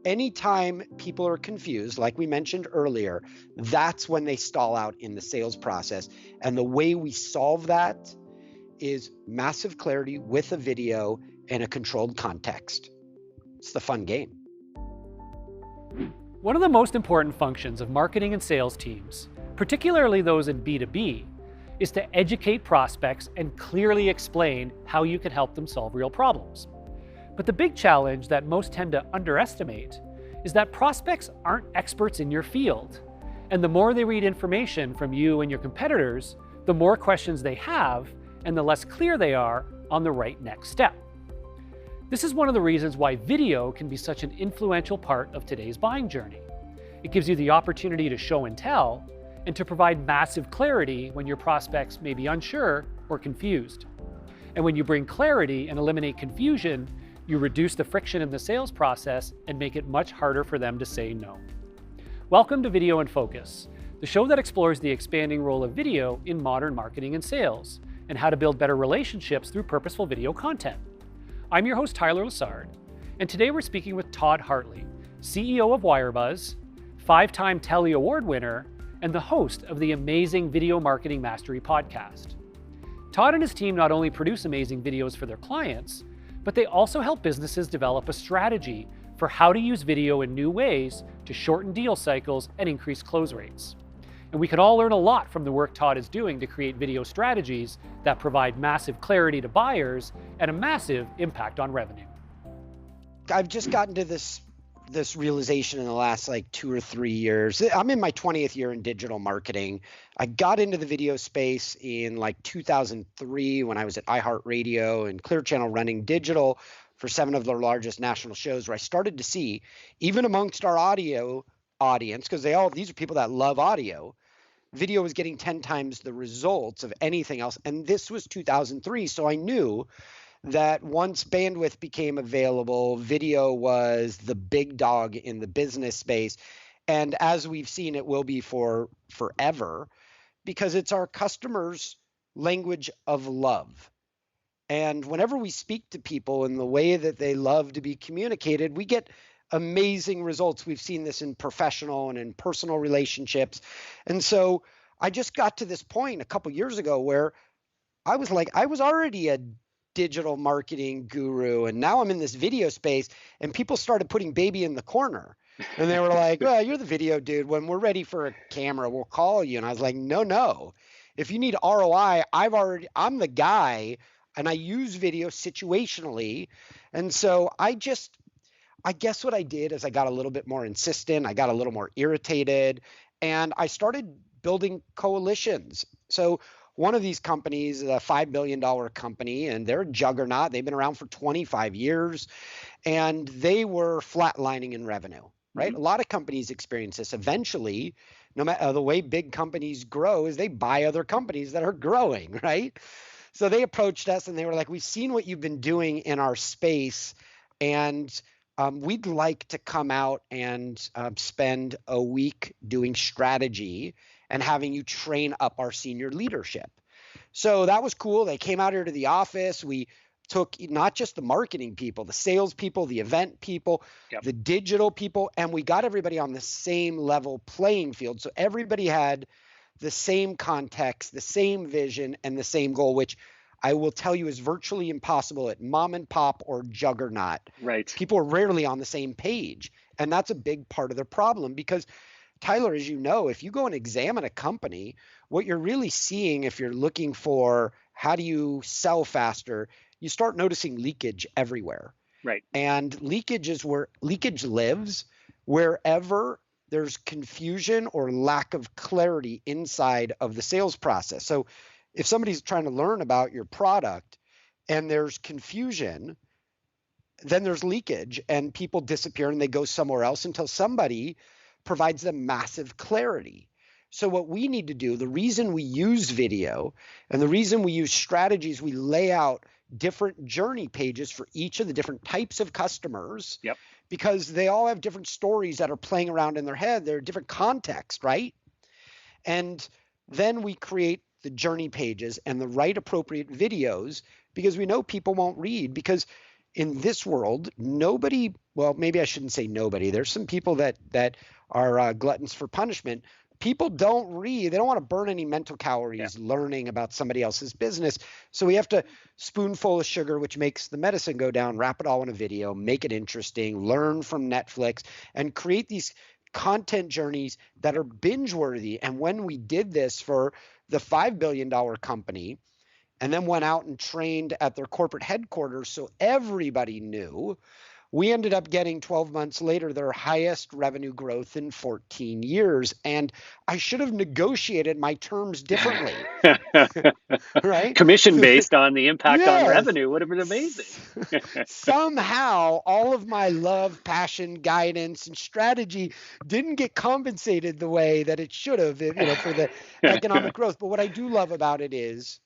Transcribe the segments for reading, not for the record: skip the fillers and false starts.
anytime people are confused, like we mentioned earlier, that's when they stall out in the sales process. And the way we solve that is massive clarity with a video and a controlled context. It's the fun game. One of the most important functions of marketing and sales teams, particularly those in B2B, is to educate prospects and clearly explain how you can help them solve real problems. But the big challenge that most tend to underestimate is that prospects aren't experts in your field. And the more they read information from you and your competitors, the more questions they have and the less clear they are on the right next step. This is one of the reasons why video can be such an influential part of today's buying journey. It gives you the opportunity to show and tell and to provide massive clarity when your prospects may be unsure or confused. And when you bring clarity and eliminate confusion, you reduce the friction in the sales process and make it much harder for them to say no. Welcome to Video in Focus, the show that explores the expanding role of video in modern marketing and sales, and how to build better relationships through purposeful video content. I'm your host, Tyler Lessard, and today we're speaking with Todd Hartley, CEO of Wirebuzz, 5-time Telly Award winner, and the host of the amazing Video Marketing Mastery podcast. Todd and his team not only produce amazing videos for their clients, but they also help businesses develop a strategy for how to use video in new ways to shorten deal cycles and increase close rates. And we can all learn a lot from the work Todd is doing to create video strategies that provide massive clarity to buyers and a massive impact on revenue. I've just gotten to this realization in the last 2 or 3 years. I'm in my 20th year in digital marketing. I got into the video space in 2003 when I was at iHeartRadio and Clear Channel running digital for 7 of their largest national shows, where I started to see, even amongst our audio audience, because these are people that love audio, video was getting 10 times the results of anything else. And this was 2003. So I knew that once bandwidth became available, video was the big dog in the business space. And as we've seen, it will be for forever, because it's our customers' language of love. And whenever we speak to people in the way that they love to be communicated, we get amazing results. We've seen this in professional and in personal relationships. And so I just got to this point a couple years ago where I was already a digital marketing guru, and now I'm in this video space, and people started putting baby in the corner. And they were like, well, you're the video dude. When we're ready for a camera, we'll call you. And I was like, no. If you need ROI, I'm the guy, and I use video situationally. And so I guess what I did is I got a little bit more insistent. I got a little more irritated, and I started building coalitions. So one of these companies is a $5 billion company, and they're a juggernaut. They've been around for 25 years, and they were flatlining in revenue, right? Mm-hmm. A lot of companies experience this. Eventually, no matter the way big companies grow is they buy other companies that are growing, right? So they approached us and they were like, we've seen what you've been doing in our space, and we'd like to come out and spend a week doing strategy and having you train up our senior leadership. So that was cool. They came out here to the office. We took not just the marketing people, the sales people, the event people, the digital people, and we got everybody on the same level playing field. So everybody had the same context, the same vision, and the same goal, which I will tell you is virtually impossible at mom and pop or juggernaut. Right. People are rarely on the same page. And that's a big part of their problem, because Tyler, as you know, if you go and examine a company, what you're really seeing, if you're looking for how do you sell faster, you start noticing leakage everywhere. Right. And leakage is where leakage lives, wherever there's confusion or lack of clarity inside of the sales process. So if somebody's trying to learn about your product and there's confusion, then there's leakage and people disappear and they go somewhere else until somebody provides them massive clarity. So what we need to do, the reason we use video and the reason we use strategies, we lay out different journey pages for each of the different types of customers, because they all have different stories that are playing around in their head. They're different context, right? And then we create the journey pages and the right appropriate videos, because we know people won't read, because in this world, nobody, well, maybe I shouldn't say nobody. There's some people that are gluttons for punishment. People don't read. They don't want to burn any mental calories learning about somebody else's business. So we have to spoonful of sugar, which makes the medicine go down, wrap it all in a video, make it interesting, learn from Netflix, and create these content journeys that are binge worthy. And when we did this for the $5 billion company, and then went out and trained at their corporate headquarters so everybody knew, we ended up getting 12 months later their highest revenue growth in 14 years. And I should have negotiated my terms differently, right? Commission based on the impact on Yes. revenue would have been amazing. Somehow, all of my love, passion, guidance, and strategy didn't get compensated the way that it should have, for the economic growth. But what I do love about it is,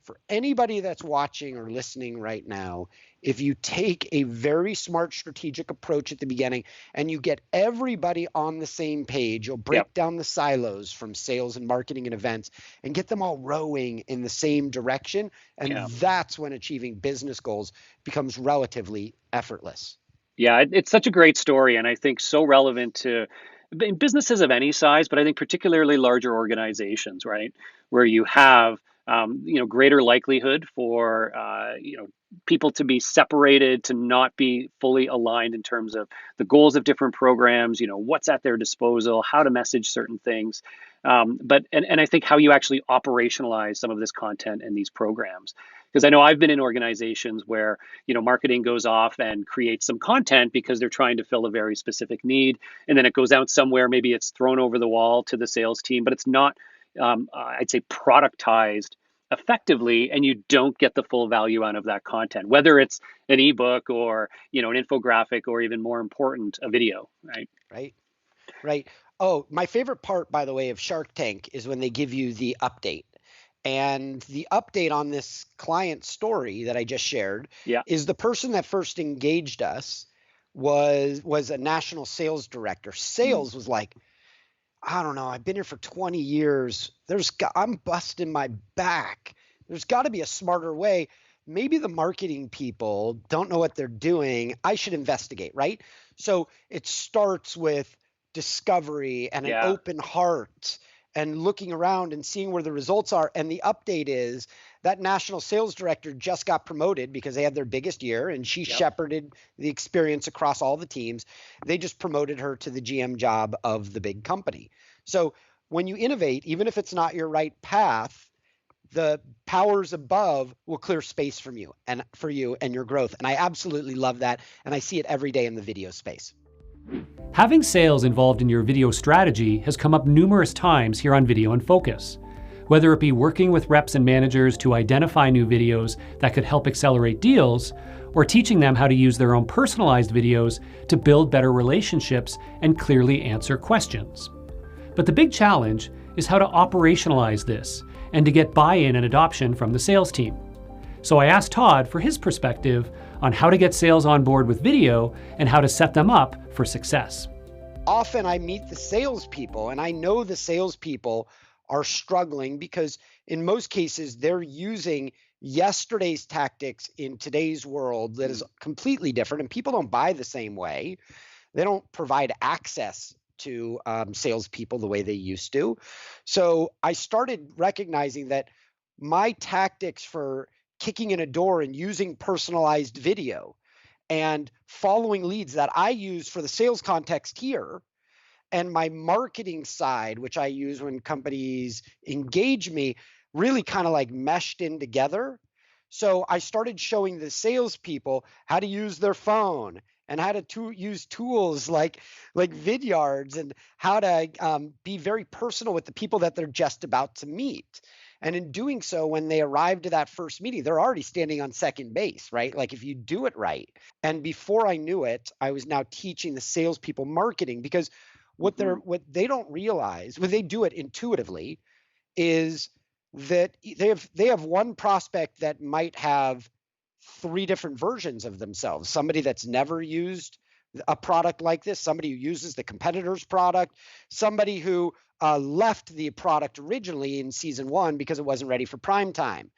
for anybody that's watching or listening right now, if you take a very smart strategic approach at the beginning and you get everybody on the same page, you'll break down the silos from sales and marketing and events and get them all rowing in the same direction. And that's when achieving business goals becomes relatively effortless. Yeah, it's such a great story, and I think so relevant to businesses of any size, but I think particularly larger organizations, right, where you have greater likelihood for people to be separated, to not be fully aligned in terms of the goals of different programs, what's at their disposal, how to message certain things, but I think how you actually operationalize some of this content and these programs. Because I know I've been in organizations where marketing goes off and creates some content because they're trying to fill a very specific need, and then it goes out somewhere. Maybe it's thrown over the wall to the sales team, but it's not, I'd say, productized effectively, and you don't get the full value out of that content, whether it's an ebook or an infographic or even more important, a video, right? Right. Oh, my favorite part, by the way, of Shark Tank is when they give you the update. And the update on this client story that I just shared is the person that first engaged us was a national sales director. Sales was like, I don't know, I've been here for 20 years. I'm busting my back. There's got to be a smarter way. Maybe the marketing people don't know what they're doing. I should investigate, right? So it starts with discovery and an open heart and looking around and seeing where the results are. And the update is that national sales director just got promoted because they had their biggest year, and she shepherded the experience across all the teams. They just promoted her to the GM job of the big company. So when you innovate, even if it's not your right path, the powers above will clear space from you and for you and your growth. And I absolutely love that. And I see it every day in the video space. Having sales involved in your video strategy has come up numerous times here on Video in Focus. Whether it be working with reps and managers to identify new videos that could help accelerate deals, or teaching them how to use their own personalized videos to build better relationships and clearly answer questions. But the big challenge is how to operationalize this and to get buy-in and adoption from the sales team. So I asked Todd for his perspective on how to get sales on board with video and how to set them up for success. Often I meet the salespeople, and I know the salespeople are struggling because in most cases they're using yesterday's tactics in today's world that is completely different, and people don't buy the same way. They don't provide access to salespeople the way they used to. So I started recognizing that my tactics for kicking in a door and using personalized video and following leads that I use for the sales context here, and my marketing side, which I use when companies engage me, really kind of like meshed in together. So I started showing the salespeople how to use their phone and how to use tools like Vidyards, and how to be very personal with the people that they're just about to meet. And in doing so, when they arrive to that first meeting, they're already standing on second base, right? Like if you do it right. And before I knew it, I was now teaching the salespeople marketing, because what they don't realize, when they do it intuitively, is that they have one prospect that might have 3 different versions of themselves. Somebody that's never used a product like this, somebody who uses the competitor's product, somebody who left the product originally in season 1 because it wasn't ready for prime time.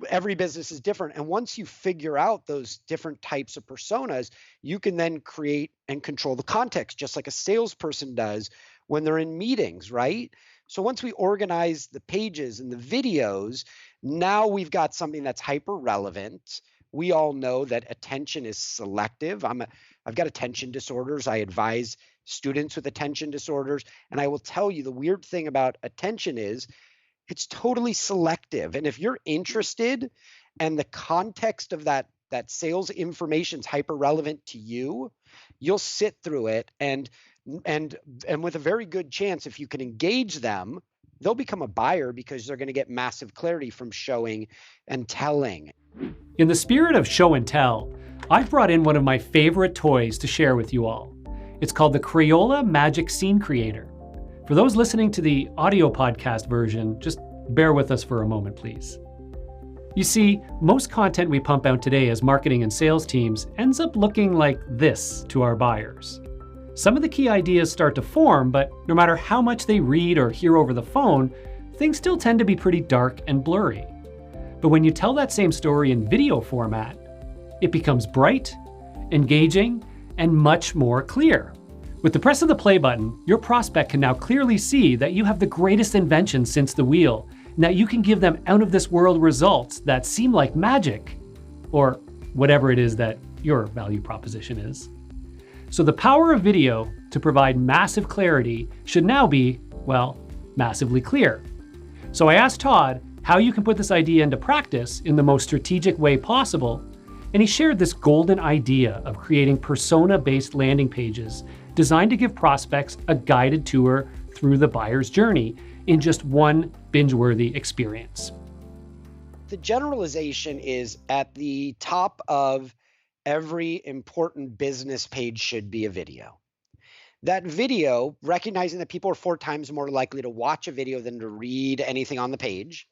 Every business is different. And once you figure out those different types of personas, you can then create and control the context, just like a salesperson does when they're in meetings, right? So once we organize the pages and the videos, now we've got something that's hyper relevant. We all know that attention is selective. I've got attention disorders. I advise students with attention disorders. And I will tell you, the weird thing about attention is it's totally selective. And if you're interested and the context of that sales information is hyper relevant to you, you'll sit through it, and with a very good chance, if you can engage them, they'll become a buyer because they're going to get massive clarity from showing and telling. In the spirit of show and tell, I've brought in one of my favorite toys to share with you all. It's called the Crayola Magic Scene Creator. For those listening to the audio podcast version, just bear with us for a moment, please. You see, most content we pump out today as marketing and sales teams ends up looking like this to our buyers. Some of the key ideas start to form, but no matter how much they read or hear over the phone, things still tend to be pretty dark and blurry. But when you tell that same story in video format, it becomes bright, engaging, and much more clear. With the press of the play button, your prospect can now clearly see that you have the greatest invention since the wheel, and that you can give them out-of-this-world results that seem like magic, or whatever it is that your value proposition is. So the power of video to provide massive clarity should now be, well, massively clear. So I asked Todd how you can put this idea into practice in the most strategic way possible, and he shared this golden idea of creating persona-based landing pages designed to give prospects a guided tour through the buyer's journey in just one binge-worthy experience. The generalization is at the top of every important business page should be a video. That video, recognizing that people are 4 times more likely to watch a video than to read anything on the page,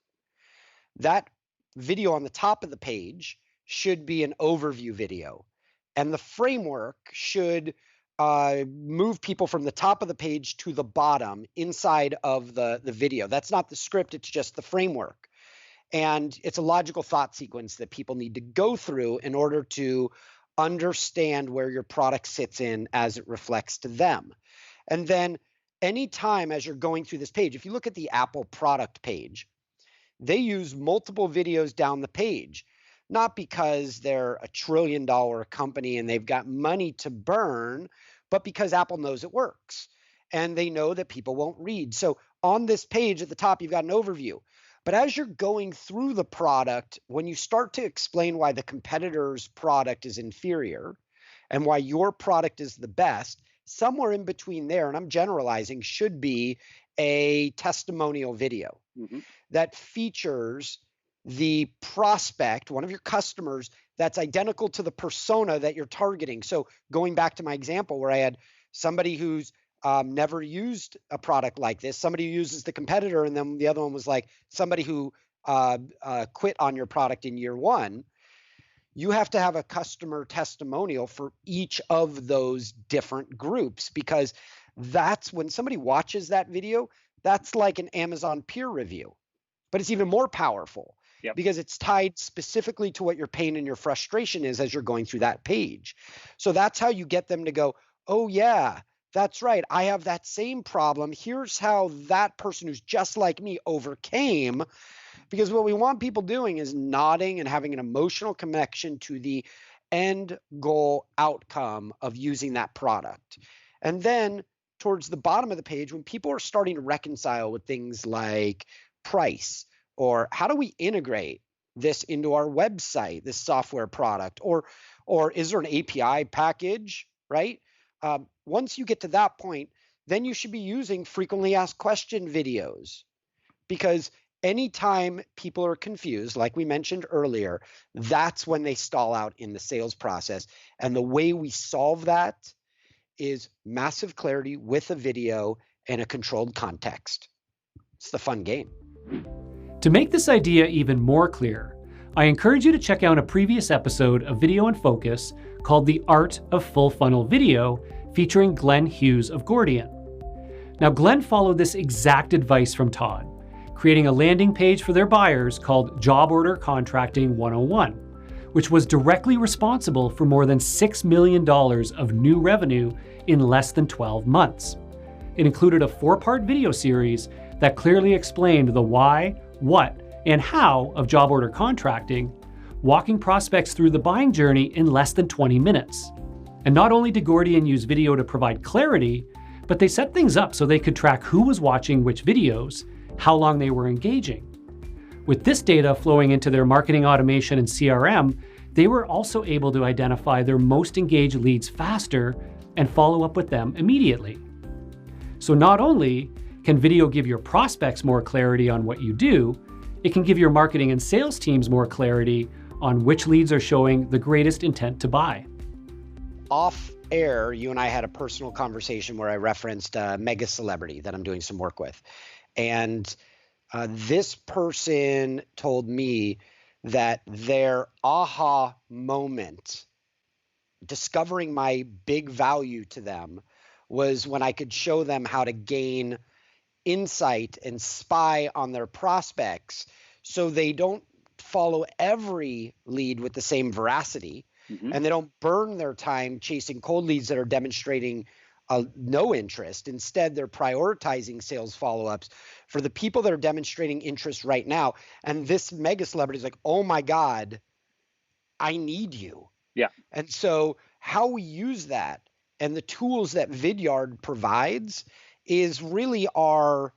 that video on the top of the page should be an overview video. And the framework should move people from the top of the page to the bottom inside of the video. That's not the script, it's just the framework. And it's a logical thought sequence that people need to go through in order to understand where your product sits in as it reflects to them. And then anytime as you're going through this page, if you look at the Apple product page, they use multiple videos down the page, not because they're a $1 trillion company and they've got money to burn, but because Apple knows it works and they know that people won't read. So on this page at the top, you've got an overview. But as you're going through the product, when you start to explain why the competitor's product is inferior and why your product is the best, somewhere in between there, and I'm generalizing, should be a testimonial video that features the prospect, one of your customers, that's identical to the persona that you're targeting. So going back to my example where I had somebody who's never used a product like this, somebody who uses the competitor, and then the other one was like somebody who quit on your product in year 1, you have to have a customer testimonial for each of those different groups, because that's when somebody watches that video, that's like an Amazon peer review, but it's even more powerful. Yep. Because it's tied specifically to what your pain and your frustration is as you're going through that page. So that's how you get them to go, oh yeah, that's right, I have that same problem. Here's how that person who's just like me overcame. Because what we want people doing is nodding and having an emotional connection to the end goal outcome of using that product. And then towards the bottom of the page, when people are starting to reconcile with things like price, or how do we integrate this into our website, this software product, or is there an API package, right? Once you get to that point, then you should be using frequently asked question videos, because anytime people are confused, like we mentioned earlier, that's when they stall out in the sales process. And the way we solve that is massive clarity with a video and a controlled context. It's the fun game. To make this idea even more clear, I encourage you to check out a previous episode of Video in Focus called The Art of Full Funnel Video, featuring Glenn Hughes of Gordian. Now, Glenn followed this exact advice from Todd, creating a landing page for their buyers called Job Order Contracting 101, which was directly responsible for more than $6 million of new revenue in less than 12 months. It included a 4-part video series that clearly explained the why, what, and how of job order contracting, walking prospects through the buying journey in less than 20 minutes. And not only did Gordian use video to provide clarity, but they set things up so they could track who was watching which videos, how long they were engaging. With this data flowing into their marketing automation and CRM, they were also able to identify their most engaged leads faster and follow up with them immediately. So not only can video give your prospects more clarity on what you do, it can give your marketing and sales teams more clarity on which leads are showing the greatest intent to buy. Off air, you and I had a personal conversation where I referenced a mega celebrity that I'm doing some work with. And this person told me that their aha moment, discovering my big value to them, was when I could show them how to gain insight and spy on their prospects so they don't follow every lead with the same veracity, and they don't burn their time chasing cold leads that are demonstrating no interest. Instead, they're prioritizing sales follow-ups for the people that are demonstrating interest right now. And this mega celebrity is like, oh my God, I need you. Yeah. And so how we use that and the tools that Vidyard provides is really our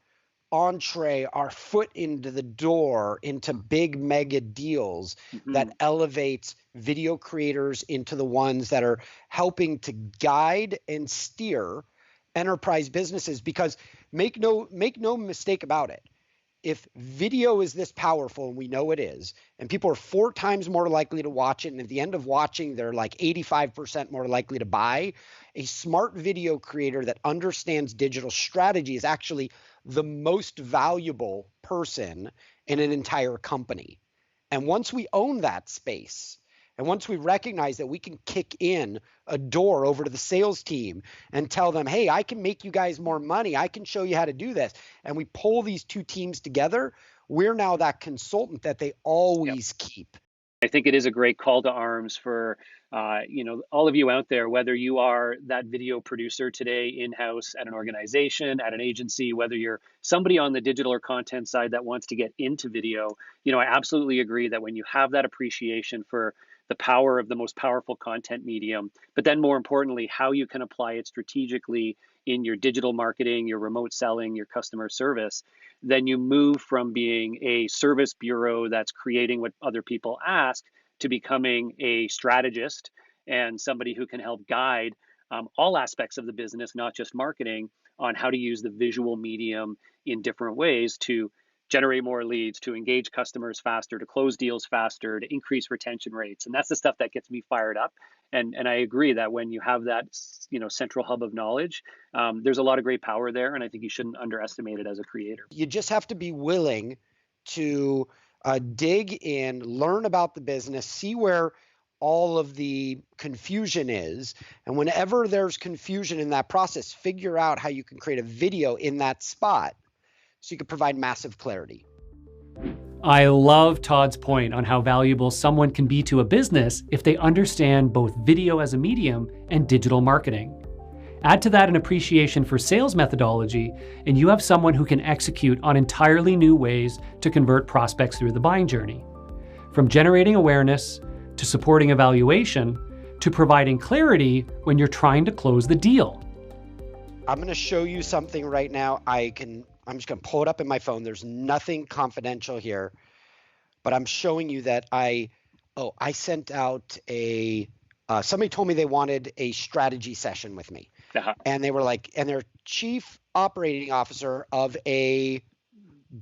entree, our foot into the door into big mega deals that elevates video creators into the ones that are helping to guide and steer enterprise businesses. Because make no mistake about it, if video is this powerful, and we know it is, and people are 4 times more likely to watch it, and at the end of watching, they're like 85% more likely to buy, a smart video creator that understands digital strategy is actually the most valuable person in an entire company. And once we own that space, and once we recognize that we can kick in a door over to the sales team and tell them, hey, I can make you guys more money, I can show you how to do this, and we pull these 2 teams together, we're now that consultant that they always keep. I think it is a great call to arms for all of you out there, whether you are that video producer today in-house at an organization, at an agency, whether you're somebody on the digital or content side that wants to get into video. I absolutely agree that when you have that appreciation for the power of the most powerful content medium, but then more importantly, how you can apply it strategically in your digital marketing, your remote selling, your customer service, then you move from being a service bureau that's creating what other people ask to becoming a strategist and somebody who can help guide all aspects of the business, not just marketing, on how to use the visual medium in different ways to generate more leads, to engage customers faster, to close deals faster, to increase retention rates. And that's the stuff that gets me fired up. And I agree that when you have that central hub of knowledge, there's a lot of great power there. And I think you shouldn't underestimate it as a creator. You just have to be willing to dig in, learn about the business, see where all of the confusion is. And whenever there's confusion in that process, figure out how you can create a video in that spot so you can provide massive clarity. I love Todd's point on how valuable someone can be to a business if they understand both video as a medium and digital marketing. Add to that an appreciation for sales methodology, and you have someone who can execute on entirely new ways to convert prospects through the buying journey. From generating awareness, to supporting evaluation, to providing clarity when you're trying to close the deal. I'm going to show you something right now. I'm just going to pull it up in my phone. There's nothing confidential here, but I'm showing you that I sent out somebody told me they wanted a strategy session with me. And they were like, and they're chief operating officer of a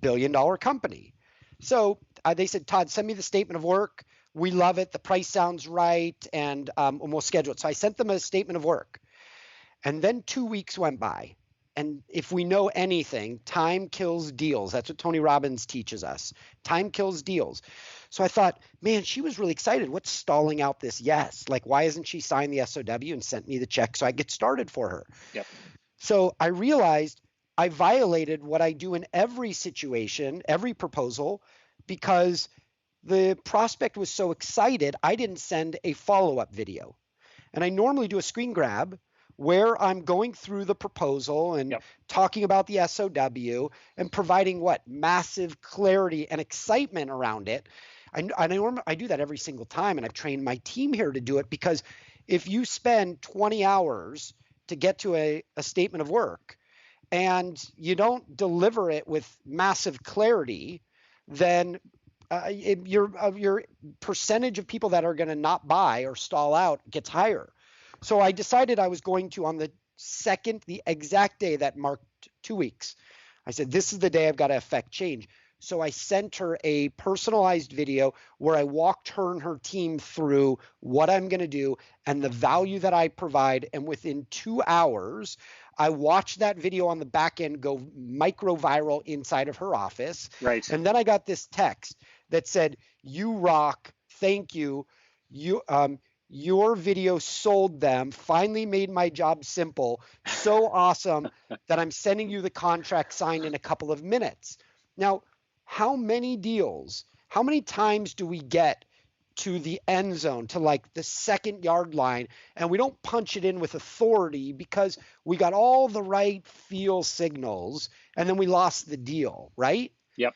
billion-dollar company. So they said, Todd, send me the statement of work. We love it. The price sounds right. And we'll schedule it. So I sent them a statement of work. And then 2 weeks went by. And if we know anything, time kills deals. That's what Tony Robbins teaches us. Time kills deals. So I thought, man, she was really excited. What's stalling out this yes? Like, why hasn't she signed the SOW and sent me the check so I get started for her? Yep. So I realized I violated what I do in every situation, every proposal, because the prospect was so excited, I didn't send a follow-up video. And I normally do a screen grab where I'm going through the proposal and Yep. talking about the SOW and providing what? Massive clarity and excitement around it. I do that every single time, and I've trained my team here to do it, because if you spend 20 hours to get to a statement of work and you don't deliver it with massive clarity, then your percentage of people that are going to not buy or stall out gets higher. So I decided I was going to, on the exact day that marked 2 weeks, I said, this is the day I've got to affect change. So I sent her a personalized video where I walked her and her team through what I'm going to do and the value that I provide. And within 2 hours, I watched that video on the back end go micro viral inside of her office. Right. And then I got this text that said, "You rock. Thank you. Your video sold them. Finally made my job simple. So awesome that I'm sending you the contract signed in a couple of minutes." Now, how many times do we get to the end zone, to like the 2nd-yard line, and we don't punch it in with authority because we got all the right feel signals and then we lost the deal, right? Yep.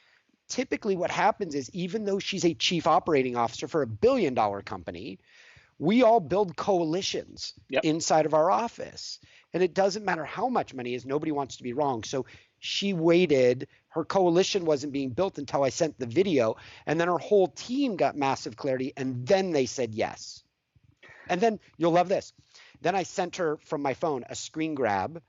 Typically what happens is, even though she's a chief operating officer for a billion-dollar company, we all build coalitions inside of our office. And it doesn't matter how much money is, nobody wants to be wrong. So she waited. Her coalition wasn't being built until I sent the video. And then her whole team got massive clarity. And then they said yes. And then you'll love this. Then I sent her from my phone a screen grab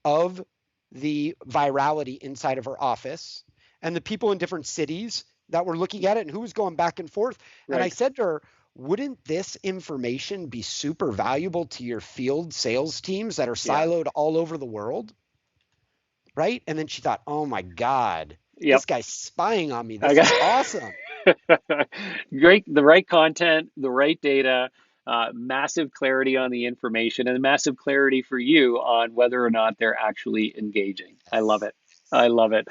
of the virality inside of her office and the people in different cities that were looking at it and who was going back and forth. Right. And I said to her, wouldn't this information be super valuable to your field sales teams that are siloed all over the world? Right? And then she thought, oh my God, this guy's spying on me. This is awesome. Great. The right content, the right data, massive clarity on the information, and massive clarity for you on whether or not they're actually engaging. I love it. I love it.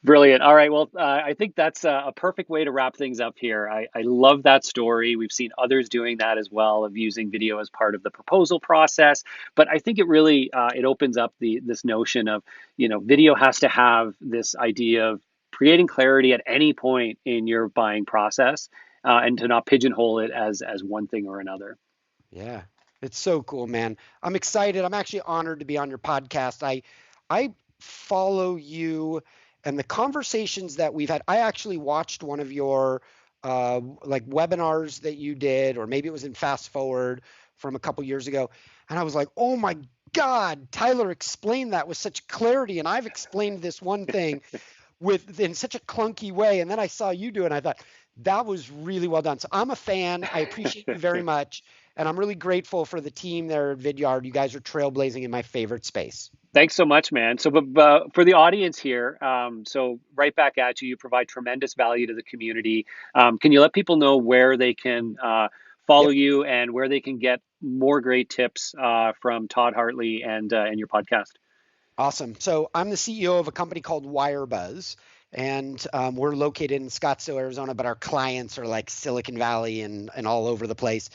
Brilliant. All right. Well, I think that's a perfect way to wrap things up here. I love that story. We've seen others doing that as well, of using video as part of the proposal process. But I think it really it opens up this notion of, video has to have this idea of creating clarity at any point in your buying process, and to not pigeonhole it as one thing or another. Yeah, it's so cool, man. I'm excited. I'm actually honored to be on your podcast. I follow you and the conversations that we've had. I actually watched one of your like webinars that you did, or maybe it was in Fast Forward from a couple years ago. And I was like, oh my God, Tyler explained that with such clarity. And I've explained this one thing in such a clunky way. And then I saw you do it and I thought, that was really well done. So I'm a fan. I appreciate you very much. And I'm really grateful for the team there at Vidyard. You guys are trailblazing in my favorite space. Thanks so much, man. So, but for the audience here, so right back at you, you provide tremendous value to the community. Can you let people know where they can follow you and where they can get more great tips from Todd Hartley and your podcast? Awesome. So I'm the CEO of a company called Wirebuzz, and we're located in Scottsdale, Arizona, but our clients are like Silicon Valley and all over the place.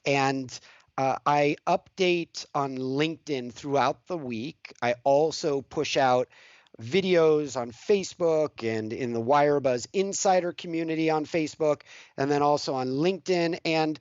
And I update on LinkedIn throughout the week. I also push out videos on Facebook and in the Wirebuzz Insider community on Facebook, and then also on LinkedIn. And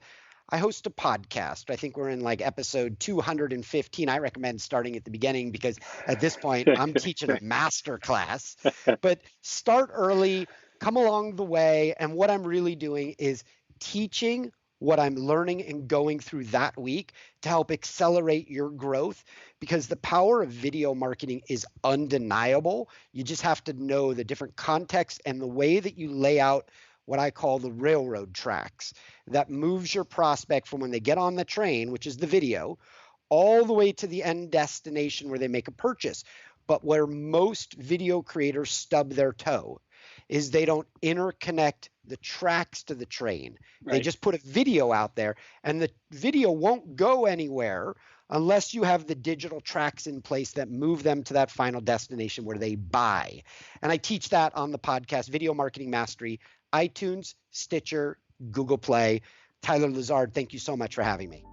I host a podcast. I think we're in like episode 215. I recommend starting at the beginning because at this point I'm teaching a master class. But start early, come along the way. And what I'm really doing is teaching what I'm learning and going through that week to help accelerate your growth, because the power of video marketing is undeniable. You just have to know the different context and the way that you lay out what I call the railroad tracks that moves your prospect from when they get on the train, which is the video, all the way to the end destination where they make a purchase. But where most video creators stub their toe is they don't interconnect the tracks to the train. Right. They just put a video out there, and the video won't go anywhere unless you have the digital tracks in place that move them to that final destination where they buy. And I teach that on the podcast, Video Marketing Mastery, iTunes, Stitcher, Google Play. Tyler Lazard, thank you so much for having me.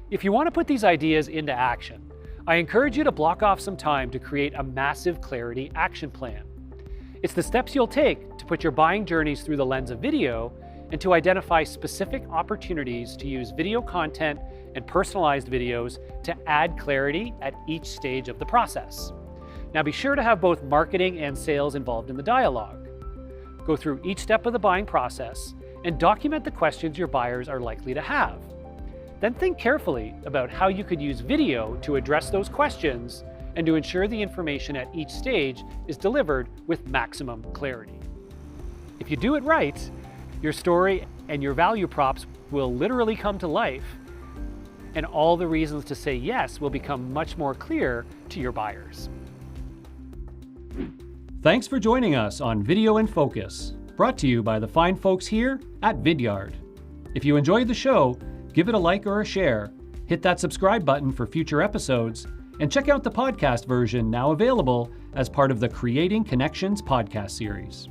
If you want to put these ideas into action, I encourage you to block off some time to create a massive clarity action plan. It's the steps you'll take to put your buying journeys through the lens of video and to identify specific opportunities to use video content and personalized videos to add clarity at each stage of the process. Now be sure to have both marketing and sales involved in the dialogue. Go through each step of the buying process and document the questions your buyers are likely to have. Then think carefully about how you could use video to address those questions and to ensure the information at each stage is delivered with maximum clarity. If you do it right, your story and your value props will literally come to life, and all the reasons to say yes will become much more clear to your buyers. Thanks for joining us on Video in Focus, brought to you by the fine folks here at Vidyard. If you enjoyed the show, give it a like or a share, hit that subscribe button for future episodes, and check out the podcast version now available as part of the Creating Connections podcast series.